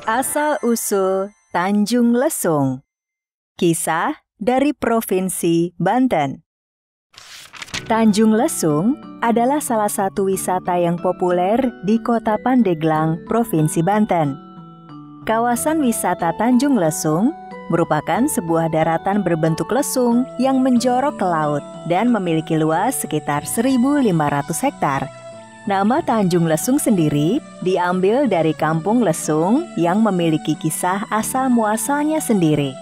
Asal-usul Tanjung Lesung. Kisah dari Provinsi Banten. Tanjung Lesung adalah salah satu wisata yang populer di Kota Pandeglang, Provinsi Banten. Kawasan wisata Tanjung Lesung merupakan sebuah daratan berbentuk lesung yang menjorok ke laut dan memiliki luas sekitar 1.500 hektar. Nama Tanjung Lesung sendiri diambil dari Kampung Lesung yang memiliki kisah asal-muasalnya sendiri.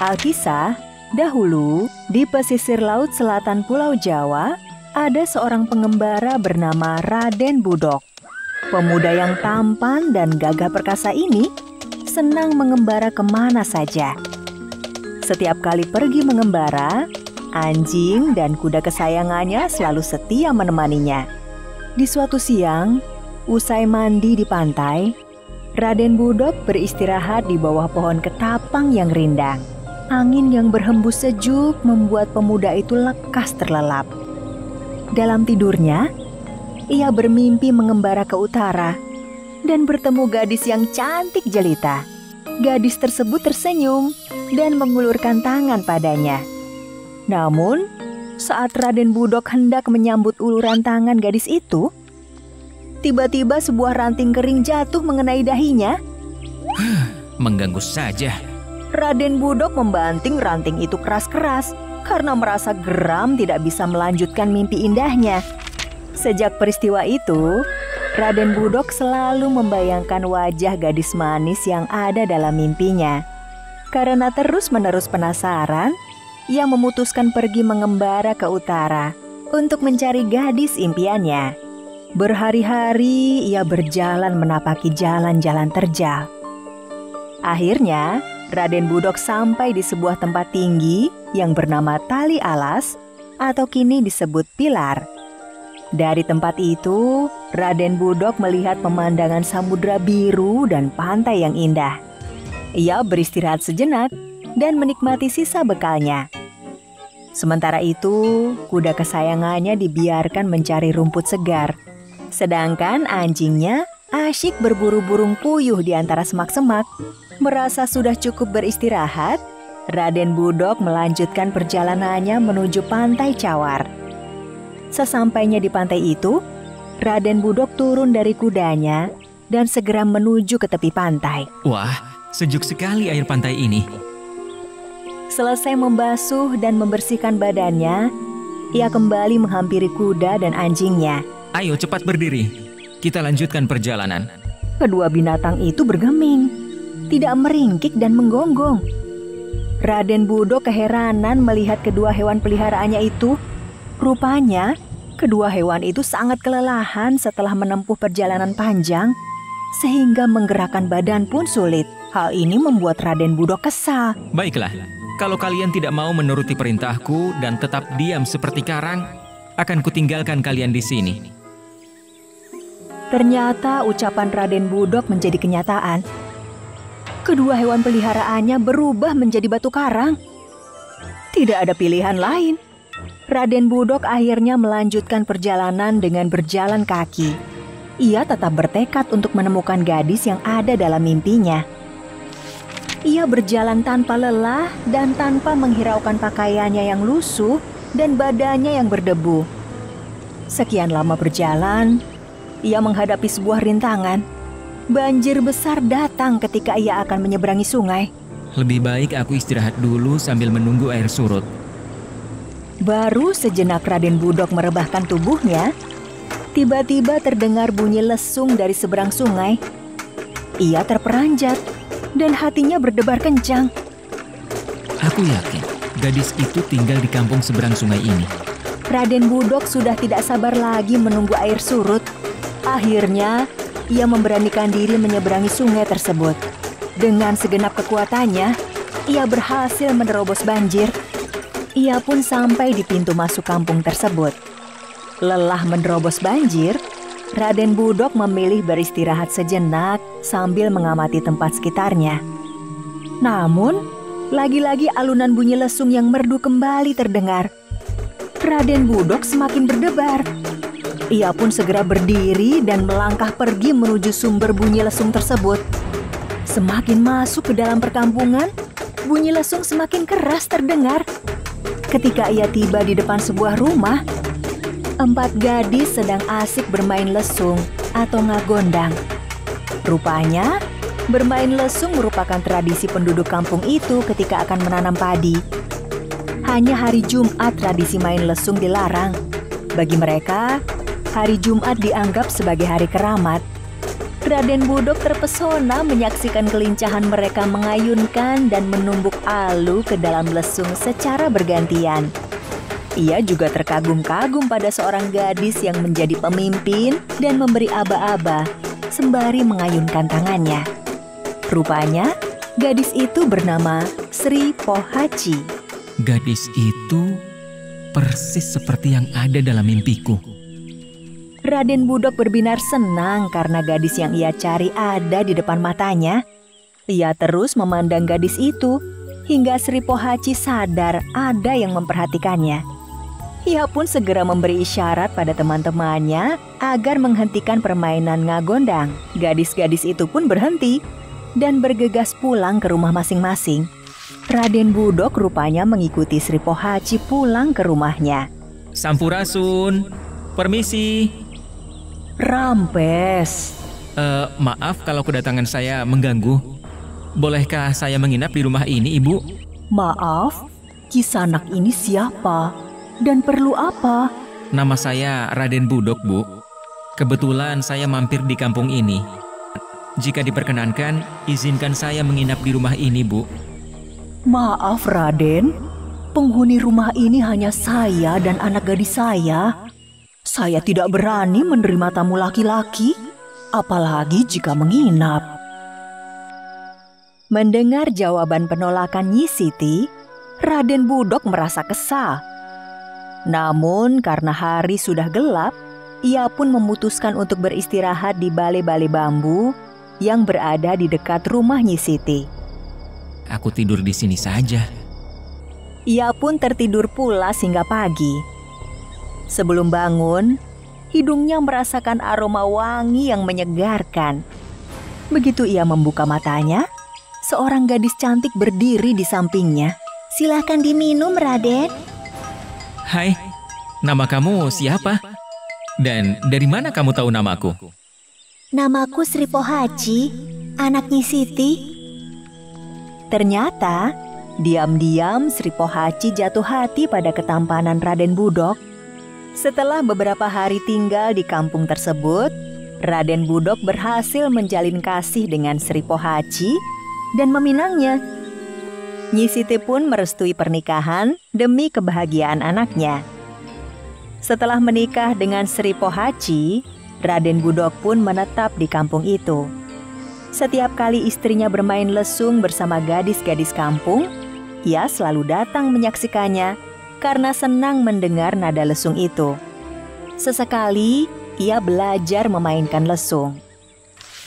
Alkisah, dahulu di pesisir laut selatan Pulau Jawa, ada seorang pengembara bernama Raden Budok. Pemuda yang tampan dan gagah perkasa ini senang mengembara kemana saja. Setiap kali pergi mengembara, anjing dan kuda kesayangannya selalu setia menemaninya. Di suatu siang, usai mandi di pantai, Raden Budok beristirahat di bawah pohon ketapang yang rindang. Angin yang berhembus sejuk membuat pemuda itu lekas terlelap. Dalam tidurnya, ia bermimpi mengembara ke utara dan bertemu gadis yang cantik jelita. Gadis tersebut tersenyum dan mengulurkan tangan padanya. Namun, saat Raden Budok hendak menyambut uluran tangan gadis itu, tiba-tiba sebuah ranting kering jatuh mengenai dahinya. Mengganggu saja. Raden Budok membanting ranting itu keras-keras karena merasa geram tidak bisa melanjutkan mimpi indahnya. Sejak peristiwa itu, Raden Budok selalu membayangkan wajah gadis manis yang ada dalam mimpinya. Karena terus-menerus penasaran, ia memutuskan pergi mengembara ke utara untuk mencari gadis impiannya. Berhari-hari ia berjalan menapaki jalan-jalan terjal. Akhirnya, Raden Budok sampai di sebuah tempat tinggi yang bernama Tali Alas atau kini disebut Pilar. Dari tempat itu, Raden Budok melihat pemandangan samudra biru dan pantai yang indah. Ia beristirahat sejenak dan menikmati sisa bekalnya. Sementara itu, kuda kesayangannya dibiarkan mencari rumput segar. Sedangkan anjingnya asyik berburu burung puyuh di antara semak-semak. Merasa sudah cukup beristirahat, Raden Budok melanjutkan perjalanannya menuju Pantai Cawar. Sesampainya di pantai itu, Raden Budok turun dari kudanya dan segera menuju ke tepi pantai. Wah, sejuk sekali air pantai ini. Selesai membasuh dan membersihkan badannya, ia kembali menghampiri kuda dan anjingnya. Ayo cepat berdiri, kita lanjutkan perjalanan. Kedua binatang itu bergeming, tidak meringkik dan menggonggong. Raden Budok keheranan melihat kedua hewan peliharaannya itu. Rupanya, kedua hewan itu sangat kelelahan setelah menempuh perjalanan panjang, sehingga menggerakkan badan pun sulit. Hal ini membuat Raden Budok kesal. Baiklah. Kalau kalian tidak mau menuruti perintahku dan tetap diam seperti karang, akan kutinggalkan kalian di sini. Ternyata ucapan Raden Budok menjadi kenyataan. Kedua hewan peliharaannya berubah menjadi batu karang. Tidak ada pilihan lain. Raden Budok akhirnya melanjutkan perjalanan dengan berjalan kaki. Ia tetap bertekad untuk menemukan gadis yang ada dalam mimpinya. Ia berjalan tanpa lelah dan tanpa menghiraukan pakaiannya yang lusuh dan badannya yang berdebu. Sekian lama berjalan, ia menghadapi sebuah rintangan. Banjir besar datang ketika ia akan menyeberangi sungai. Lebih baik aku istirahat dulu sambil menunggu air surut. Baru sejenak Raden Budok merebahkan tubuhnya, tiba-tiba terdengar bunyi lesung dari seberang sungai. Ia terperanjat dan hatinya berdebar kencang. Aku yakin gadis itu tinggal di kampung seberang sungai ini. Raden Budok sudah tidak sabar lagi menunggu air surut. Akhirnya, ia memberanikan diri menyeberangi sungai tersebut. Dengan segenap kekuatannya, ia berhasil menerobos banjir. Ia pun sampai di pintu masuk kampung tersebut. Lelah menerobos banjir, Raden Budok memilih beristirahat sejenak sambil mengamati tempat sekitarnya. Namun, lagi-lagi alunan bunyi lesung yang merdu kembali terdengar. Raden Budok semakin berdebar. Ia pun segera berdiri dan melangkah pergi menuju sumber bunyi lesung tersebut. Semakin masuk ke dalam perkampungan, bunyi lesung semakin keras terdengar. Ketika ia tiba di depan sebuah rumah, 4 gadis sedang asik bermain lesung atau ngagondang. Rupanya, bermain lesung merupakan tradisi penduduk kampung itu ketika akan menanam padi. Hanya hari Jumat tradisi main lesung dilarang. Bagi mereka, hari Jumat dianggap sebagai hari keramat. Raden Budok terpesona menyaksikan kelincahan mereka mengayunkan dan menumbuk alu ke dalam lesung secara bergantian. Ia juga terkagum-kagum pada seorang gadis yang menjadi pemimpin dan memberi aba-aba sembari mengayunkan tangannya. Rupanya, gadis itu bernama Sri Pohaci. Gadis itu persis seperti yang ada dalam mimpiku. Raden Budok berbinar senang karena gadis yang ia cari ada di depan matanya. Ia terus memandang gadis itu hingga Sri Pohaci sadar ada yang memperhatikannya. Ia pun segera memberi isyarat pada teman-temannya agar menghentikan permainan ngagondang. Gadis-gadis itu pun berhenti dan bergegas pulang ke rumah masing-masing. Raden Budok rupanya mengikuti Sri Pohaci pulang ke rumahnya. Sampurasun, permisi. Rampes. Maaf kalau kedatangan saya mengganggu. Bolehkah saya menginap di rumah ini, Ibu? Maaf, Kisanak ini siapa? Dan perlu apa? Nama saya Raden Budok, Bu. Kebetulan saya mampir di kampung ini. Jika diperkenankan, izinkan saya menginap di rumah ini, Bu. Maaf, Raden. Penghuni rumah ini hanya saya dan anak gadis saya. Saya tidak berani menerima tamu laki-laki, apalagi jika menginap. Mendengar jawaban penolakan Nyi Siti, Raden Budok merasa kesal. Namun karena hari sudah gelap, ia pun memutuskan untuk beristirahat di balai-balai bambu yang berada di dekat rumah Nyi Siti. Aku tidur di sini saja. Ia pun tertidur pula hingga pagi. Sebelum bangun, hidungnya merasakan aroma wangi yang menyegarkan. Begitu ia membuka matanya, seorang gadis cantik berdiri di sampingnya. Silakan diminum, Raden. Hai, nama kamu siapa? Dan dari mana kamu tahu namaku? Namaku Sri Pohaci, anak Nyi Siti. Ternyata, diam-diam Sri Pohaci jatuh hati pada ketampanan Raden Budok. Setelah beberapa hari tinggal di kampung tersebut, Raden Budok berhasil menjalin kasih dengan Sri Pohaci dan meminangnya. Nyi Siti pun merestui pernikahan demi kebahagiaan anaknya. Setelah menikah dengan Sri Pohaci, Raden Budok pun menetap di kampung itu. Setiap kali istrinya bermain lesung bersama gadis-gadis kampung, ia selalu datang menyaksikannya karena senang mendengar nada lesung itu. Sesekali, ia belajar memainkan lesung.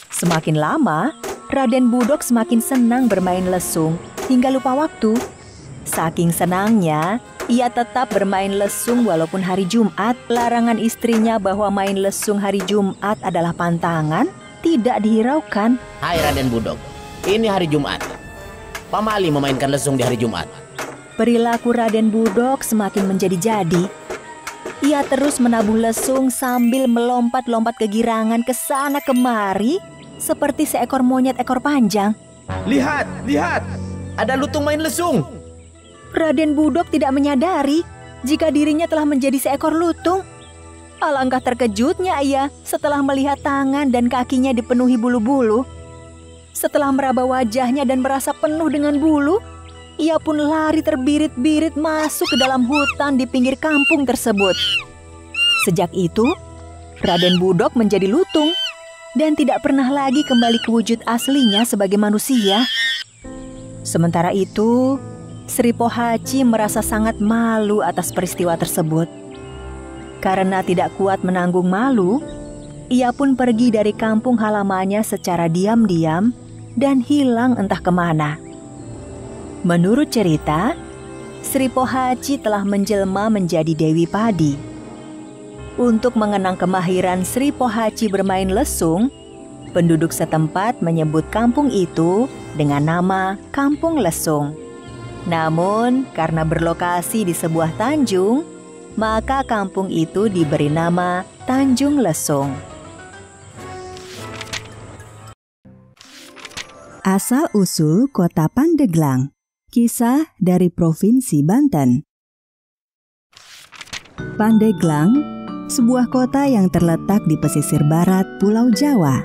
Semakin lama, Raden Budok semakin senang bermain lesung hingga lupa waktu. Saking senangnya, ia tetap bermain lesung walaupun hari Jumat. Larangan istrinya bahwa main lesung hari Jumat adalah pantangan tidak dihiraukan. Hai Raden Budok, ini hari Jumat. Pamali memainkan lesung di hari Jumat. Perilaku Raden Budok semakin menjadi-jadi. Ia terus menabuh lesung sambil melompat-lompat kegirangan ke sana kemari seperti seekor monyet ekor panjang. Lihat, lihat, ada lutung main lesung. Raden Budok tidak menyadari jika dirinya telah menjadi seekor lutung. Alangkah terkejutnya ia setelah melihat tangan dan kakinya dipenuhi bulu-bulu. Setelah meraba wajahnya dan merasa penuh dengan bulu, ia pun lari terbirit-birit masuk ke dalam hutan di pinggir kampung tersebut. Sejak itu, Raden Budok menjadi lutung dan tidak pernah lagi kembali ke wujud aslinya sebagai manusia. Sementara itu, Sri Pohaci merasa sangat malu atas peristiwa tersebut. Karena tidak kuat menanggung malu, ia pun pergi dari kampung halamannya secara diam-diam dan hilang entah kemana. Menurut cerita, Sri Pohaci telah menjelma menjadi Dewi Padi. Untuk mengenang kemahiran Sri Pohaci bermain lesung, penduduk setempat menyebut kampung itu dengan nama Kampung Lesung. Namun, karena berlokasi di sebuah tanjung, maka kampung itu diberi nama Tanjung Lesung. Asal-usul Kota Pandeglang. Kisah dari Provinsi Banten. Pandeglang, sebuah kota yang terletak di pesisir barat Pulau Jawa.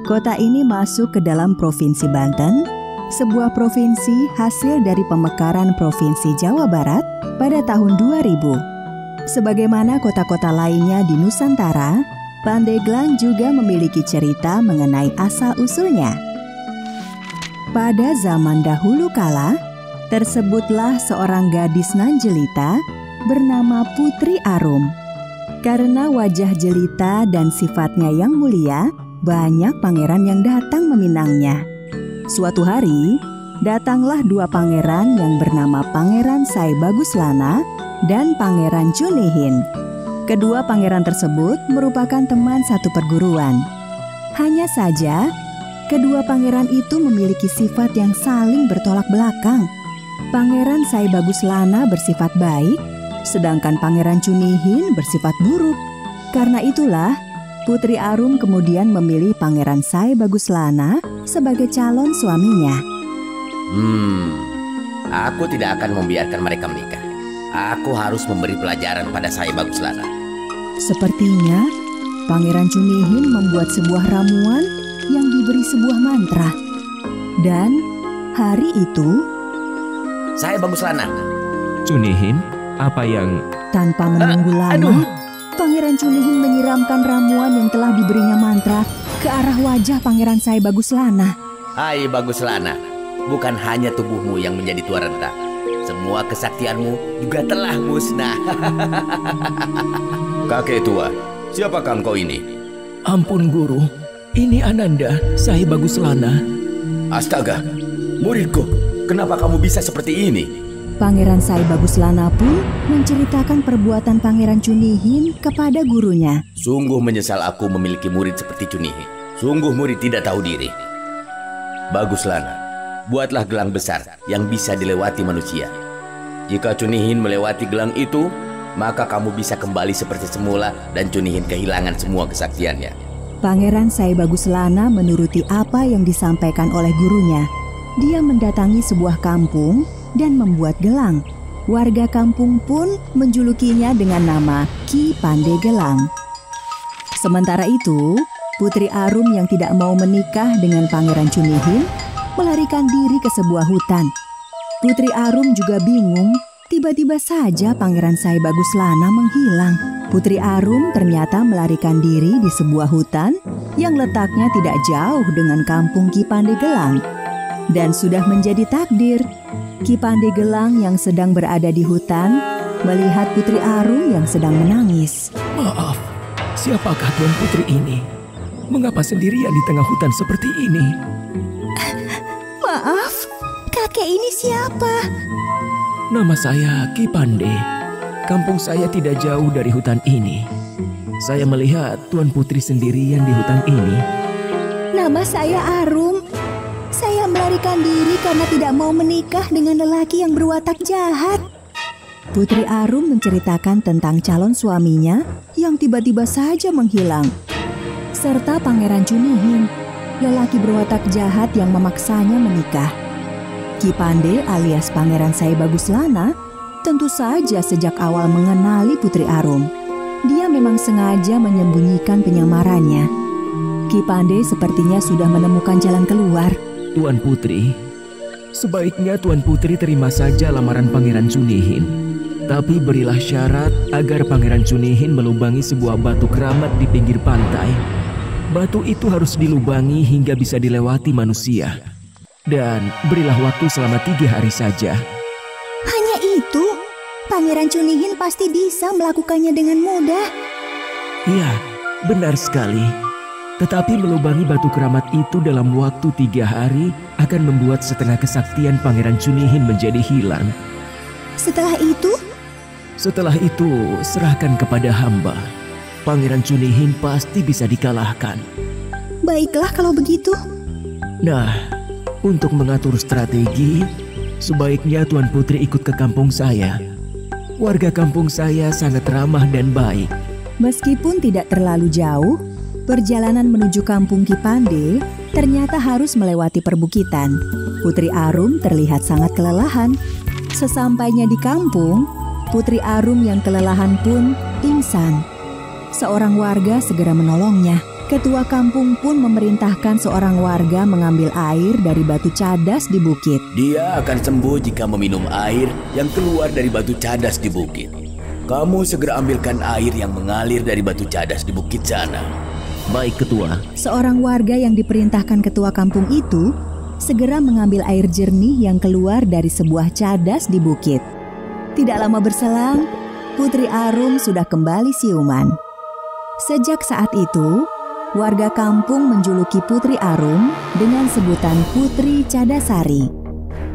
Kota ini masuk ke dalam Provinsi Banten, sebuah provinsi hasil dari pemekaran Provinsi Jawa Barat pada tahun 2000. Sebagaimana kota-kota lainnya di Nusantara, Pandeglang juga memiliki cerita mengenai asal-usulnya. Pada zaman dahulu kala, tersebutlah seorang gadis nan jelita bernama Putri Arum. Karena wajah jelita dan sifatnya yang mulia, banyak pangeran yang datang meminangnya. Suatu hari, datanglah dua pangeran yang bernama Pangeran Sai Baguslana dan Pangeran Cunihin. Kedua pangeran tersebut merupakan teman satu perguruan. Hanya saja, kedua pangeran itu memiliki sifat yang saling bertolak belakang. Pangeran Sai Baguslana bersifat baik, sedangkan Pangeran Cunihin bersifat buruk. Karena itulah, Putri Arum kemudian memilih Pangeran Sai Baguslana sebagai calon suaminya. Aku tidak akan membiarkan mereka menikah. Aku harus memberi pelajaran pada Sai Baguslana. Sepertinya, Pangeran Cunihin membuat sebuah ramuan yang diberi sebuah mantra. Dan hari itu, Sai Baguslana. Cunihin, apa yang... Tanpa menunggu lama, Pangeran Cunihin menyiramkan ramuan yang telah diberinya mantra ke arah wajah Pangeran Sai Baguslana. Hai Baguslana, bukan hanya tubuhmu yang menjadi tua renta. Semua kesaktianmu juga telah musnah. Kakek tua, siapakah engkau ini? Ampun guru, ini Ananda, Sai Baguslana. Astaga, muridku, kenapa kamu bisa seperti ini? Pangeran Sai Baguslana pun menceritakan perbuatan Pangeran Cunihin kepada gurunya. Sungguh menyesal aku memiliki murid seperti Cunihin. Sungguh murid tidak tahu diri. Baguslana, buatlah gelang besar yang bisa dilewati manusia. Jika Cunihin melewati gelang itu, maka kamu bisa kembali seperti semula dan Cunihin kehilangan semua kesaktiannya. Pangeran Sai Baguslana menuruti apa yang disampaikan oleh gurunya. Dia mendatangi sebuah kampung dan membuat gelang. Warga kampung pun menjulukinya dengan nama Ki Pandegelang. Sementara itu, Putri Arum yang tidak mau menikah dengan Pangeran Cunihin melarikan diri ke sebuah hutan. Putri Arum juga bingung, tiba-tiba saja Pangeran Sai Baguslana menghilang. Putri Arum ternyata melarikan diri di sebuah hutan yang letaknya tidak jauh dengan kampung Ki Pandegelang. Dan sudah menjadi takdir, Ki Pandegelang yang sedang berada di hutan melihat Putri Arum yang sedang menangis. Maaf, siapakah Tuan Putri ini? Mengapa sendirian di tengah hutan seperti ini? Maaf, kakek ini siapa? Nama saya Ki Pande. Kampung saya tidak jauh dari hutan ini. Saya melihat Tuan Putri sendirian di hutan ini. Nama saya Arum. Saya melarikan diri karena tidak mau menikah dengan lelaki yang berwatak jahat. Putri Arum menceritakan tentang calon suaminya yang tiba-tiba saja menghilang, serta Pangeran Cunihin, lelaki berwatak jahat yang memaksanya menikah. Ki Pande alias Pangeran Sai Baguslana tentu saja sejak awal mengenali Putri Arum. Dia memang sengaja menyembunyikan penyamarannya. Ki Pande sepertinya sudah menemukan jalan keluar. Tuan Putri, sebaiknya Tuan Putri terima saja lamaran Pangeran Cunihin. Tapi berilah syarat agar Pangeran Cunihin melubangi sebuah batu keramat di pinggir pantai. Batu itu harus dilubangi hingga bisa dilewati manusia. Dan berilah waktu selama 3 hari saja. Hanya itu? Pangeran Cunihin pasti bisa melakukannya dengan mudah. Iya, benar sekali. Tetapi melubangi batu keramat itu dalam waktu 3 hari akan membuat setengah kesaktian Pangeran Cunihin menjadi hilang. Setelah itu? Setelah itu, serahkan kepada hamba. Pangeran Cunihin pasti bisa dikalahkan. Baiklah kalau begitu. Nah, untuk mengatur strategi, sebaiknya Tuan Putri ikut ke kampung saya. Warga kampung saya sangat ramah dan baik. Meskipun tidak terlalu jauh, perjalanan menuju kampung Kipande ternyata harus melewati perbukitan. Putri Arum terlihat sangat kelelahan. Sesampainya di kampung, Putri Arum yang kelelahan pun pingsan. Seorang warga segera menolongnya. Ketua kampung pun memerintahkan seorang warga mengambil air dari batu cadas di bukit. Dia akan sembuh jika meminum air yang keluar dari batu cadas di bukit. Kamu segera ambilkan air yang mengalir dari batu cadas di bukit sana. Baik, Ketua. Seorang warga yang diperintahkan ketua kampung itu segera mengambil air jernih yang keluar dari sebuah cadas di bukit. Tidak lama berselang, Putri Arum sudah kembali siuman. Sejak saat itu, warga kampung menjuluki Putri Arum dengan sebutan Putri Cadasari.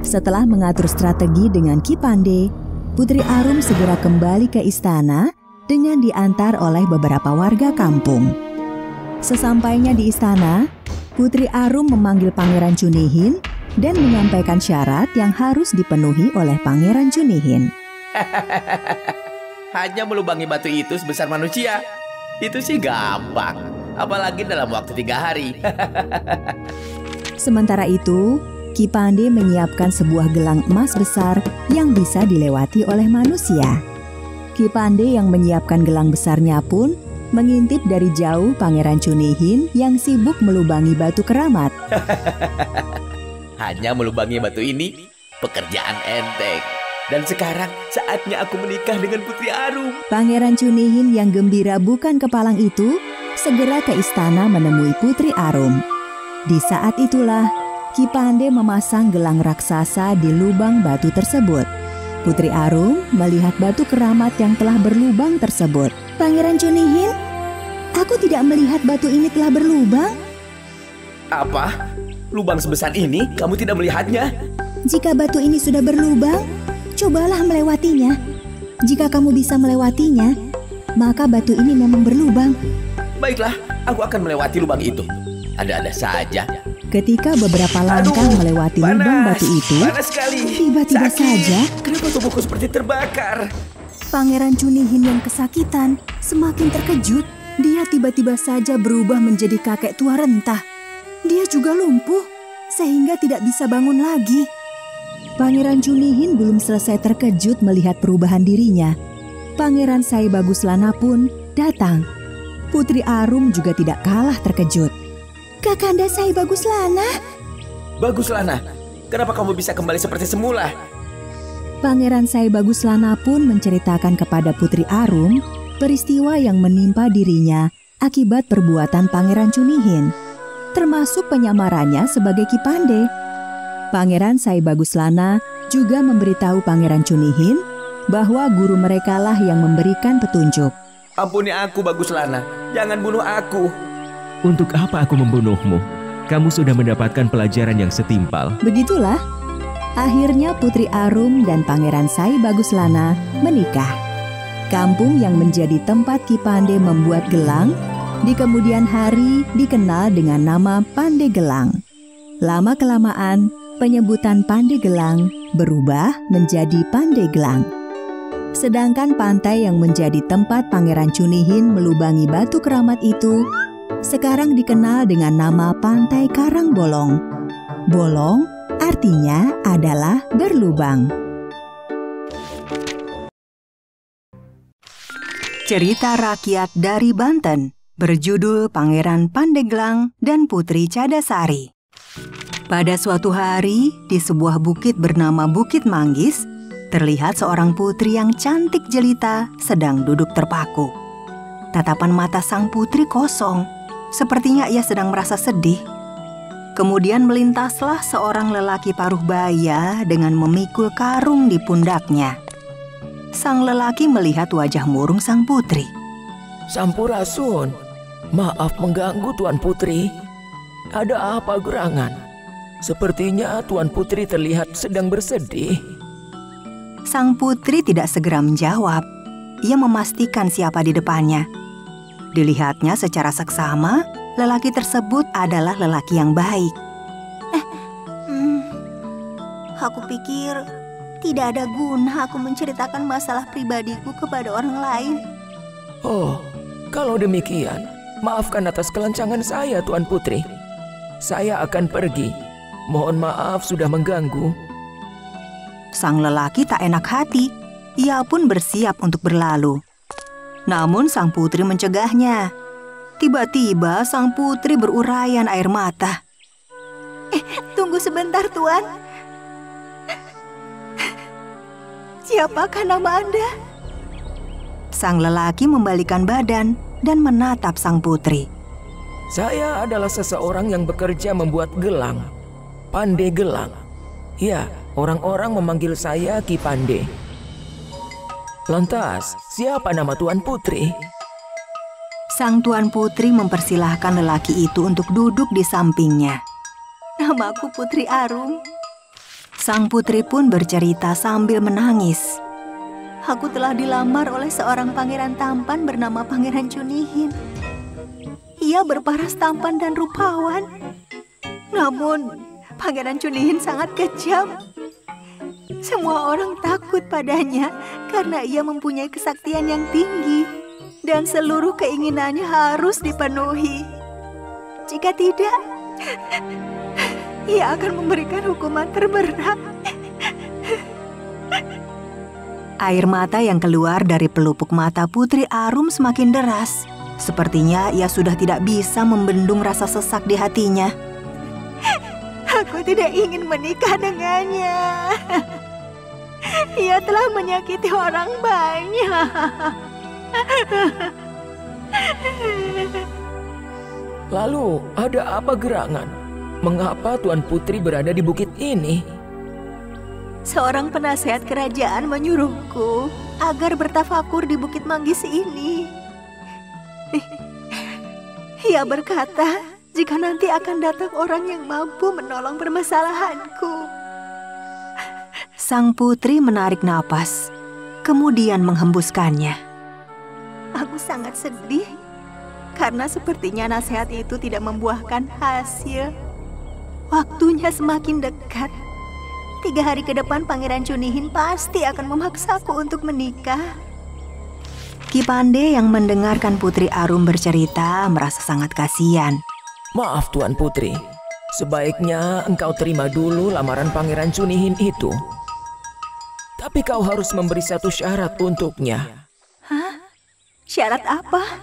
Setelah mengatur strategi dengan Kipande, Putri Arum segera kembali ke istana dengan diantar oleh beberapa warga kampung. Sesampainya di istana, Putri Arum memanggil Pangeran Cunihin dan menyampaikan syarat yang harus dipenuhi oleh Pangeran Cunihin. Hanya melubangi batu itu sebesar manusia. Itu sih gampang. Apalagi dalam waktu 3 hari. Sementara itu, Kipande menyiapkan sebuah gelang emas besar yang bisa dilewati oleh manusia. Kipande yang menyiapkan gelang besarnya pun mengintip dari jauh Pangeran Cunihin yang sibuk melubangi batu keramat. Hanya melubangi batu ini, pekerjaan enteng. Dan sekarang saatnya aku menikah dengan Putri Arum. Pangeran Cunihin yang gembira bukan kepalang itu segera ke istana menemui Putri Arum. Di saat itulah Kipande memasang gelang raksasa di lubang batu tersebut. Putri Arum melihat batu keramat yang telah berlubang tersebut. Pangeran Cunihin, aku tidak melihat batu ini telah berlubang. Apa? Lubang sebesar ini kamu tidak melihatnya? Jika batu ini sudah berlubang, cobalah melewatinya. Jika kamu bisa melewatinya, maka batu ini memang berlubang. Baiklah, aku akan melewati lubang itu. Ada-ada saja. Ketika beberapa langkah melewati lubang batu itu, tiba-tiba saja kenapa tubuhku seperti terbakar? Pangeran Cunihin yang kesakitan semakin terkejut. Dia tiba-tiba saja berubah menjadi kakek tua rentah. Dia juga lumpuh sehingga tidak bisa bangun lagi. Pangeran Cunihin belum selesai terkejut melihat perubahan dirinya. Pangeran Sai Baguslana pun datang. Putri Arum juga tidak kalah terkejut. Kakanda Sai Baguslana. Baguslana, kenapa kamu bisa kembali seperti semula? Pangeran Sai Baguslana pun menceritakan kepada Putri Arum peristiwa yang menimpa dirinya akibat perbuatan Pangeran Cunihin, termasuk penyamarannya sebagai Kipande. Pangeran Sai Baguslana juga memberitahu Pangeran Cunihin bahwa guru merekalah yang memberikan petunjuk. Ampuni aku, Baguslana. Jangan bunuh aku. Untuk apa aku membunuhmu? Kamu sudah mendapatkan pelajaran yang setimpal. Begitulah, akhirnya Putri Arum dan Pangeran Sai Baguslana menikah. Kampung yang menjadi tempat Kipande membuat gelang, di kemudian hari dikenal dengan nama Pandegelang. Lama-kelamaan, penyebutan Pandegelang berubah menjadi Pandeglang. Sedangkan pantai yang menjadi tempat Pangeran Cunihin melubangi batu keramat itu sekarang dikenal dengan nama Pantai Karangbolong. Bolong artinya adalah berlubang. Cerita rakyat dari Banten berjudul Pangeran Pandeglang dan Putri Cadasari. Pada suatu hari, di sebuah bukit bernama Bukit Manggis, terlihat seorang putri yang cantik jelita sedang duduk terpaku. Tatapan mata sang putri kosong, sepertinya ia sedang merasa sedih. Kemudian melintaslah seorang lelaki paruh baya dengan memikul karung di pundaknya. Sang lelaki melihat wajah murung sang putri. Sampurasun, maaf mengganggu Tuan Putri. Ada apa gerangan? Sepertinya Tuan Putri terlihat sedang bersedih. Sang putri tidak segera menjawab. Ia memastikan siapa di depannya. Dilihatnya secara seksama, lelaki tersebut adalah lelaki yang baik. Aku pikir tidak ada guna aku menceritakan masalah pribadiku kepada orang lain. Oh, kalau demikian, maafkan atas kelancangan saya, Tuan Putri. Saya akan pergi. Mohon maaf sudah mengganggu. Sang lelaki tak enak hati. Ia pun bersiap untuk berlalu. Namun sang putri mencegahnya. Tiba-tiba sang putri berurayan air mata. Tunggu sebentar, Tuan. Siapakah nama Anda? Sang lelaki membalikan badan dan menatap sang putri. Saya adalah seseorang yang bekerja membuat gelang. Pandai Gelang. Ya, orang-orang memanggil saya Ki Pandai. Lantas, siapa nama Tuan Putri? Sang Tuan Putri mempersilahkan lelaki itu untuk duduk di sampingnya. Namaku Putri Arum. Sang putri pun bercerita sambil menangis. Aku telah dilamar oleh seorang pangeran tampan bernama Pangeran Cunihin. Ia berparas tampan dan rupawan. Namun, Pangeran Cunihin sangat kejam. Semua orang takut padanya karena ia mempunyai kesaktian yang tinggi dan seluruh keinginannya harus dipenuhi. Jika tidak, ia akan memberikan hukuman terberat. Air mata yang keluar dari pelupuk mata Putri Arum semakin deras. Sepertinya ia sudah tidak bisa membendung rasa sesak di hatinya. Aku tidak ingin menikah dengannya. Ia telah menyakiti orang banyak. Lalu, ada apa gerangan? Mengapa Tuan Putri berada di bukit ini? Seorang penasehat kerajaan menyuruhku agar bertafakur di Bukit Manggis ini. Ia berkata, jika nanti akan datang orang yang mampu menolong permasalahanku. Sang putri menarik napas, kemudian menghembuskannya. Aku sangat sedih, karena sepertinya nasihat itu tidak membuahkan hasil. Waktunya semakin dekat. 3 hari ke depan Pangeran Cunihin pasti akan memaksaku untuk menikah. Ki Pandai yang mendengarkan Putri Arum bercerita merasa sangat kasihan. Maaf Tuan Putri, sebaiknya engkau terima dulu lamaran Pangeran Cunihin itu. Tapi kau harus memberi satu syarat untuknya. Hah? Syarat apa?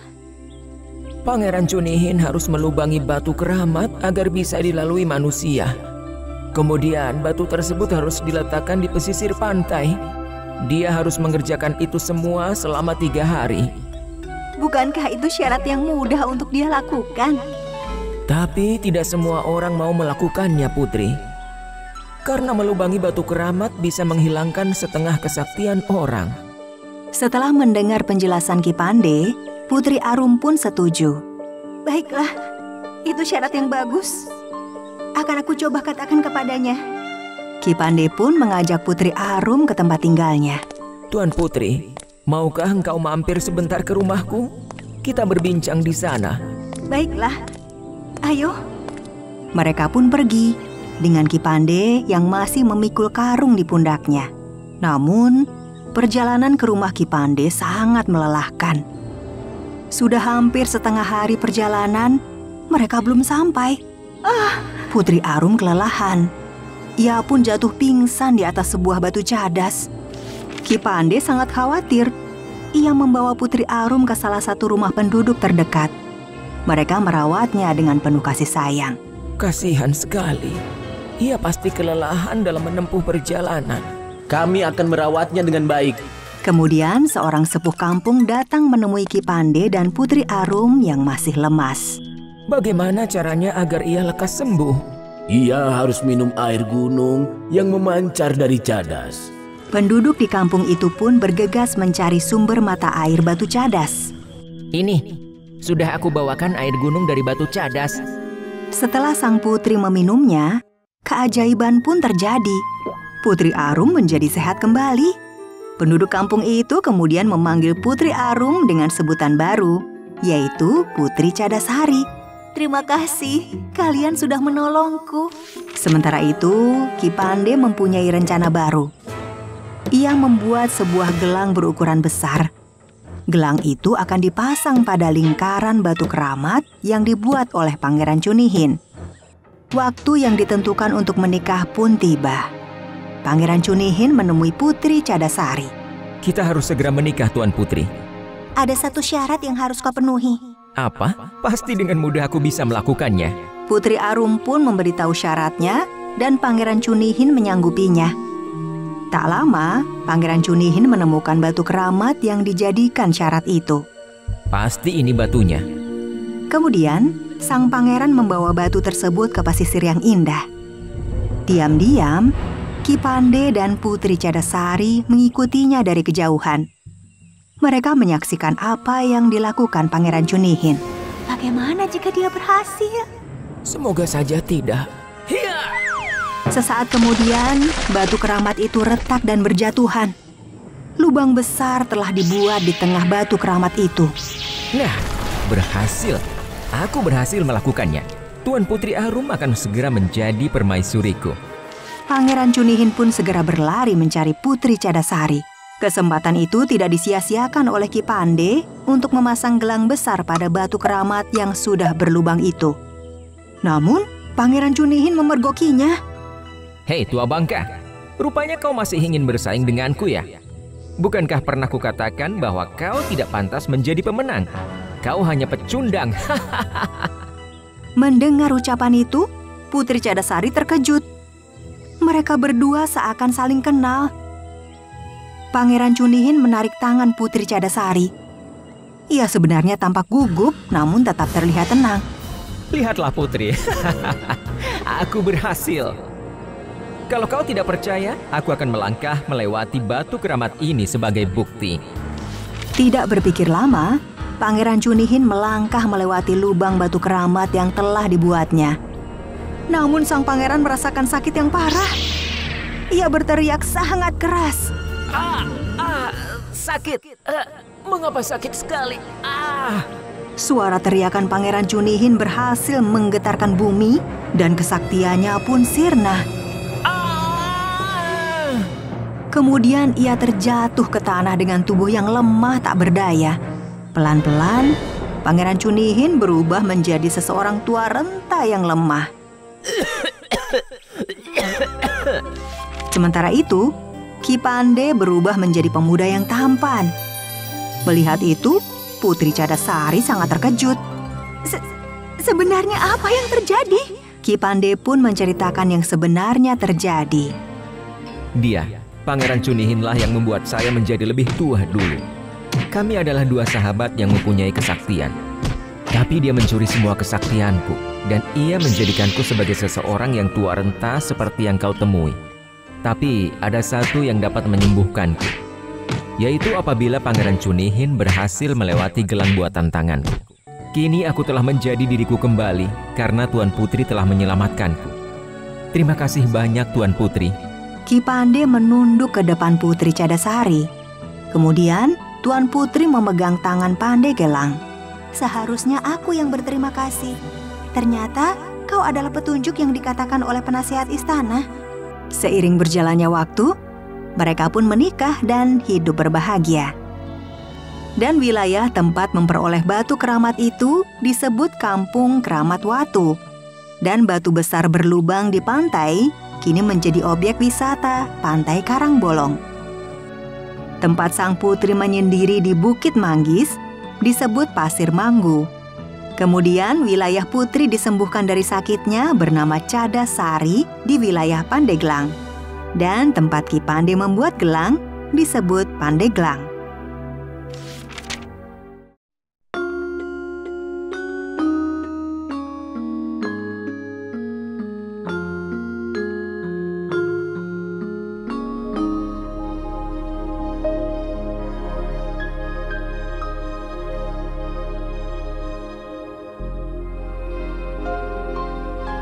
Pangeran Cunihin harus melubangi batu keramat agar bisa dilalui manusia. Kemudian batu tersebut harus diletakkan di pesisir pantai. Dia harus mengerjakan itu semua selama 3 hari. Bukankah itu syarat yang mudah untuk dia lakukan? Tapi tidak semua orang mau melakukannya, Putri. Karena melubangi batu keramat bisa menghilangkan setengah kesaktian orang. Setelah mendengar penjelasan Ki Pandai, Putri Arum pun setuju. Baiklah, itu syarat yang bagus. Akan aku coba katakan kepadanya. Ki Pandai pun mengajak Putri Arum ke tempat tinggalnya. Tuan Putri, maukah engkau mampir sebentar ke rumahku? Kita berbincang di sana. Baiklah, ayo. Mereka pun pergi dengan Ki Pandai yang masih memikul karung di pundaknya. Namun, perjalanan ke rumah Ki Pandai sangat melelahkan. Sudah hampir setengah hari perjalanan, mereka belum sampai. Putri Arum kelelahan. Ia pun jatuh pingsan di atas sebuah batu cadas. Ki Pandai sangat khawatir. Ia membawa Putri Arum ke salah satu rumah penduduk terdekat. Mereka merawatnya dengan penuh kasih sayang. Kasihan sekali. Ia pasti kelelahan dalam menempuh perjalanan. Kami akan merawatnya dengan baik. Kemudian seorang sepuh kampung datang menemui Ki Pandai dan Putri Arum yang masih lemas. Bagaimana caranya agar ia lekas sembuh? Ia harus minum air gunung yang memancar dari cadas. Penduduk di kampung itu pun bergegas mencari sumber mata air batu cadas. Ini, sudah aku bawakan air gunung dari batu cadas. Setelah sang putri meminumnya, keajaiban pun terjadi. Putri Arum menjadi sehat kembali. Penduduk kampung itu kemudian memanggil Putri Arum dengan sebutan baru, yaitu Putri Cadasari. Terima kasih, kalian sudah menolongku. Sementara itu, Ki Pande mempunyai rencana baru. Ia membuat sebuah gelang berukuran besar. Gelang itu akan dipasang pada lingkaran batu keramat yang dibuat oleh Pangeran Cunihin. Waktu yang ditentukan untuk menikah pun tiba. Pangeran Cunihin menemui Putri Cadasari. Kita harus segera menikah, Tuan Putri. Ada satu syarat yang harus kau penuhi. Apa? Pasti dengan mudah aku bisa melakukannya. Putri Arum pun memberitahu syaratnya dan Pangeran Cunihin menyanggupinya. Tak lama, Pangeran Cunihin menemukan batu keramat yang dijadikan syarat itu. Pasti ini batunya. Kemudian, sang pangeran membawa batu tersebut ke pasisir yang indah. Diam-diam, Ki Pande dan Putri Cadasari mengikutinya dari kejauhan. Mereka menyaksikan apa yang dilakukan Pangeran Cunihin. Bagaimana jika dia berhasil? Semoga saja tidak. Sesaat kemudian, batu keramat itu retak dan berjatuhan. Lubang besar telah dibuat di tengah batu keramat itu. Nah, berhasil. Aku berhasil melakukannya. Tuan Putri Arum akan segera menjadi permaisuriku. Pangeran Cunihin pun segera berlari mencari Putri Cadasari. Kesempatan itu tidak disia-siakan oleh Ki Pande untuk memasang gelang besar pada batu keramat yang sudah berlubang itu. Namun, Pangeran Cunihin memergokinya. Hei tua bangka, rupanya kau masih ingin bersaing denganku ya? Bukankah pernah kukatakan bahwa kau tidak pantas menjadi pemenang? Kau hanya pecundang. Mendengar ucapan itu, Putri Cadasari terkejut. Mereka berdua seakan saling kenal. Pangeran Cunihin menarik tangan Putri Cadasari. Ia sebenarnya tampak gugup, namun tetap terlihat tenang. Lihatlah Putri, aku berhasil. Kalau kau tidak percaya, aku akan melangkah melewati batu keramat ini sebagai bukti. Tidak berpikir lama, Pangeran Cunihin melangkah melewati lubang batu keramat yang telah dibuatnya. Namun sang pangeran merasakan sakit yang parah. Ia berteriak sangat keras. Sakit. Mengapa sakit sekali? Suara teriakan Pangeran Cunihin berhasil menggetarkan bumi dan kesaktiannya pun sirna. Kemudian ia terjatuh ke tanah dengan tubuh yang lemah tak berdaya. Pelan-pelan, Pangeran Cunihin berubah menjadi seseorang tua renta yang lemah. Sementara itu, Ki Pande berubah menjadi pemuda yang tampan. Melihat itu, Putri Cadasari sangat terkejut. Sebenarnya apa yang terjadi? Ki Pande pun menceritakan yang sebenarnya terjadi. Dia, Pangeran Cunihinlah yang membuat saya menjadi lebih tua dulu. Kami adalah dua sahabat yang mempunyai kesaktian. Tapi dia mencuri semua kesaktianku, dan ia menjadikanku sebagai seseorang yang tua renta seperti yang kau temui. Tapi ada satu yang dapat menyembuhkanku, yaitu apabila Pangeran Cunihin berhasil melewati gelang buatan tanganku. Kini aku telah menjadi diriku kembali karena Tuan Putri telah menyelamatkanku. Terima kasih banyak Tuan Putri. Ki Pande menunduk ke depan Putri Cadasari. Kemudian Tuan Putri memegang tangan Pandegelang. Seharusnya aku yang berterima kasih. Ternyata kau adalah petunjuk yang dikatakan oleh penasihat istana. Seiring berjalannya waktu, mereka pun menikah dan hidup berbahagia. Dan wilayah tempat memperoleh batu keramat itu disebut Kampung Keramat Watu. Dan batu besar berlubang di pantai kini menjadi objek wisata Pantai Karangbolong. Tempat sang putri menyendiri di Bukit Manggis disebut Pasir Manggu. Kemudian wilayah putri disembuhkan dari sakitnya bernama Cadasari di wilayah Pandeglang. Dan tempat Ki Pande membuat gelang disebut Pandeglang.